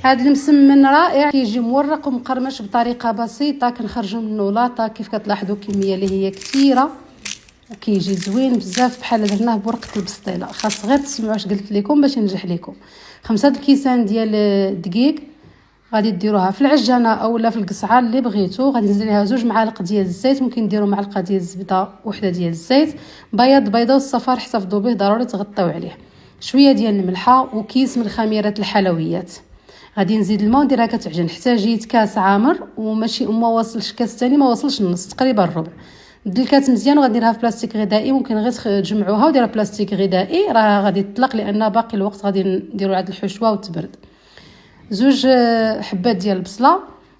هذا المسمن رائع، كيجي مورق ومقرمش بطريقه بسيطه، كنخرجوا منه لاطه كيف كتلاحظوا كميه اللي هي كثيره، وكيجي زوين بزاف بحال درناه بورقه البسطيله. خاص غير تسمعوا اش قلت لكم باش ينجح لكم. 5 الكيسان ديال الدقيق غادي ديروها في العجانه اولا في القصعه اللي بغيتو. غادي نزيد عليها 2 معالق ديال الزيت، ممكن ديروا معلقه ديال الزبده وحده ديال الزيت، بياض بيضه والصفار احتفظوا به ضروري تغطيو عليه، شويه ديال الملحه وكيس من خميره الحلويات. غادي نزيد الماء ونديرها كتعجن حتى جيت كاس عامر، وماشي وما واصلش كاس ثاني، ما واصلش النص، تقريبا الربع. دلكات مزيان وغنديرها في بلاستيك غذائي، ممكن غير تجمعوها وديرها بلاستيك غذائي، راه غادي تطلق لان باقي الوقت غادي نديروا عاد الحشوه وتبرد. 2 حبات ديال البصله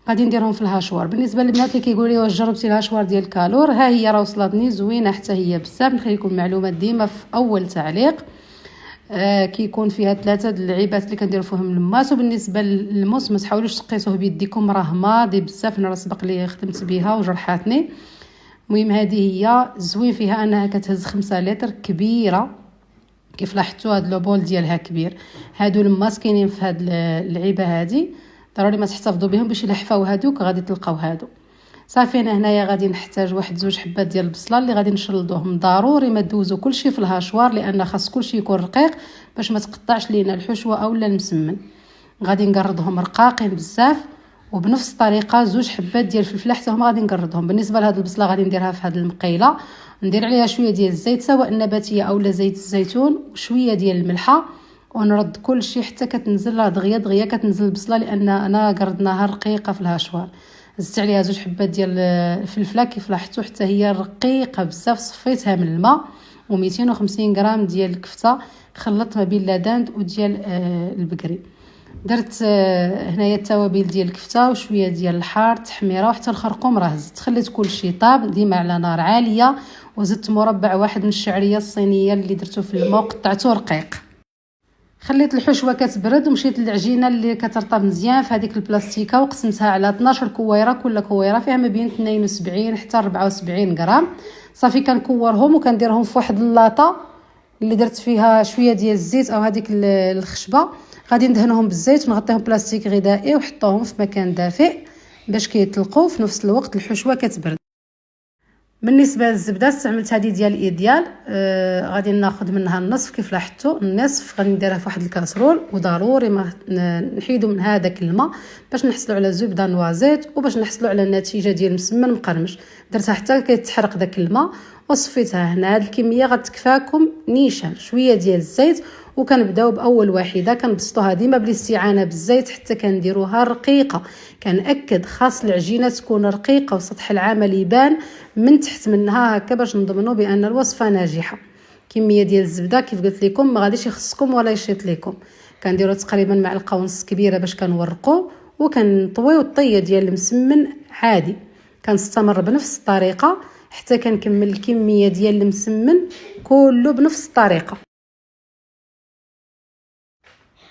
غادي نديرهم في الهاشوار. بالنسبه للبنات اللي كيقولوا لي واش جربتي الهاشوار ديال الكالور، ها هي راه وصلتني زوينه حتى هي بزاف. نخلي لكم المعلومات ديما في اول تعليق. كيكون فيها 3 اللعيبات اللي كنديروا فيهم الماس. وبالنسبه للموس ما تحاولوش تقيسوه بيديكم، راه ماضي بزاف، انا سبق لي خدمت بها وجرحاتني. المهم هذه هي زوين فيها انها كتهز 5 لتر كبيره، كيف لاحظتوا هاد لوبول ديالها كبير. هادو الماس كاينين في هاد اللعيبه هادي، ضروري ما تحتفظوا بهم باش يلحفاو هادوك، غادي تلقاو هادو. صافي انا هنايا غادي نحتاج 2 حبات ديال البصله اللي غادي نشلضوهم. ضروري ما دوزو كلشي في الهاشوار لان خاص كلشي يكون رقيق باش ما تقطعش لينا الحشوه اولا المسمن. غادي نقردهم رقاقين بزاف، وبنفس الطريقه 2 حبات ديال الفلفل حتى هما غادي نقردهم. بالنسبه لهاد البصله غادي نديرها في هاد المقيله، ندير عليها شويه ديال الزيت سواء النباتيه اولا زيت الزيتون، وشويه ديال الملحه، ونرد كل شيء حتى كتنزل دغيا دغيا كتنزل البصله لان انا قردناها رقيقه في الهاشوار. زدت عليها 2 حبات ديال الفلفله كيف لاحظتوا حتى هي رقيقه بزاف. صفيتها من الماء، و250 غرام ديال الكفته خلطت ما بين لاداند وديال البقري. درت هنايا التوابل ديال الكفته وشويه ديال الحار تحميره وحتى الخرقوم راه زدت. خليت كل شيء طاب ديما على نار عاليه، وزدت مربع واحد من الشعريه الصينيه اللي درته في الماء وقطعته رقيق. خليت الحشوه كتبرد ومشيت للعجينه اللي كترطب مزيان في هذيك البلاستيكه، وقسمتها على 12 كويره، كل كويره فيها ما بين 72 حتى 74 غرام. صافي كنكورهم وكنديرهم في واحد اللاطه اللي درت فيها شويه ديال الزيت او هذيك الخشبه. غادي ندهنهم بالزيت ونغطيهم بلاستيك غذائي ونحطوهم في مكان دافئ باش كيطلقوا في نفس الوقت الحشوه كتبرد. بالنسبه للزبده استعملت هذه ديال ايديال، غادي ناخذ منها النصف كيف لاحظتوا، النصف غادي نديرها في واحد الكاسرول، وضروري ما نحيدوا من هذاك الماء باش نحصلوا على زبده نوازيت وباش نحصلوا على النتيجه ديال مسمن مقرمش. درتها حتى كيتحرق داك الماء وصفيتها. هنا هذه الكميه غتكفاكم نيشان. شويه ديال الزيت وكنبداو باول واحده كنبسطوها ديما بالاستعانه بالزيت حتى كنديروها رقيقه. كنأكد خاص العجينه تكون رقيقه وسطح العمل يبان من تحت منها هكا باش نضمنوا بان الوصفه ناجحه. كميه ديال الزبده كيف قلت لكم ما غاديش يخصكم ولا يشيط لكم، كنديروا تقريبا معلقه ونص كبيره باش كنورقوا، وكنطويو الطيه ديال المسمن عادي. كنستمر بنفس الطريقه حتى كنكمل الكميه ديال المسمن كله بنفس الطريقه.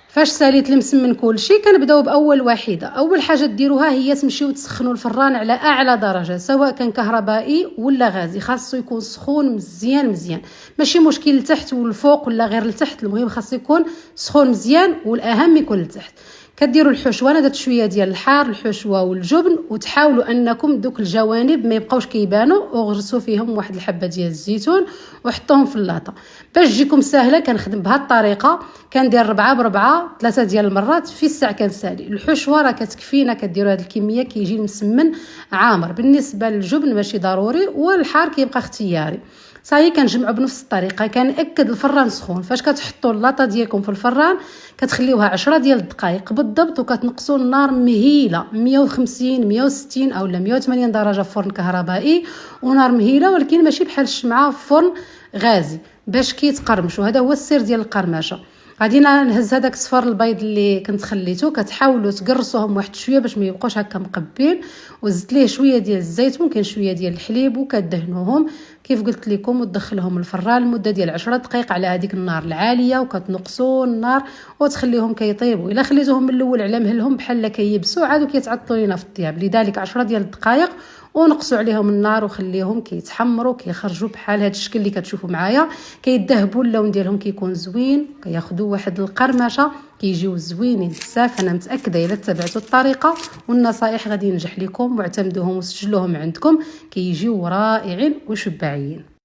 فاش ساليت المسمن كلشي كنبداو باول واحده. اول حاجه ديروها هي تمشيو تسخنوا الفران على اعلى درجه، سواء كان كهربائي ولا غازي، خاصو يكون سخون مزيان مزيان، ماشي مشكل لتحت والفوق ولا غير لتحت، المهم خاصو يكون سخون مزيان، والاهم يكون لتحت. كديروا الحشوه، انا درت شويه ديال الحار الحشوه والجبن، وتحاولوا انكم دوك الجوانب ما يبقاوش كيبانوا، وغرسوا فيهم واحد الحبه ديال الزيتون وحطوهم في اللاطه باش تجيكم سهله. كنخدم بهذه الطريقه، كندير 4 ب4 3 ديال المرات في الساعه كنسالي. الحشوه راه كتكفينا، كديروا هذه الكميه كيجي المسمن عامر. بالنسبه للجبن ماشي ضروري، والحار كيبقى اختياري. صاي كنجمعوا بنفس الطريقه. كنأكد الفران سخون. فاش كتحطوا اللاطه ديالكم في الفران كتخليوها 10 ديال الدقائق بالضبط، وكتنقصوا النار مهيله 150 160 او 180 درجه في فرن كهربائي، ونار مهيله ولكن ماشي بحال الشمعه في فرن غازي باش كيتقرمش. وهذا هو السر ديال القرمشه. غادي نهز هذاك صفار البيض اللي كنت خليته، كتحاولوا تقرصوهم واحد شويه باش ما يبقوش هكا مقبين، وزدت ليه شويه ديال الزيت، ممكن شويه ديال الحليب، وكدهنوهم كيف قلت لكم، وتدخلهم الفران لمده ديال 10 دقائق على هذيك النار العاليه، وكتنقصوا النار وتخليهم كيطيبوا. الا خليتوهم من الاول على مهلهم بحال كيبسوا عادوا كيتعطلوا لينا في الطياب، لذلك 10 ديال الدقائق ونقصوا عليهم النار وخليهم كيتحمروا كيخرجوا بحال هذا الشكل اللي كتشوفوا معايا. كيذهبوا اللون ديالهم كيكون زوين، كياخذوا واحد القرمشه كيجيو زوينين بزاف. انا متاكده الا تبعتوا الطريقه والنصائح غادي ينجح لكم، واعتمدوهم وسجلوهم عندكم كيجيو رائعين وشبعين.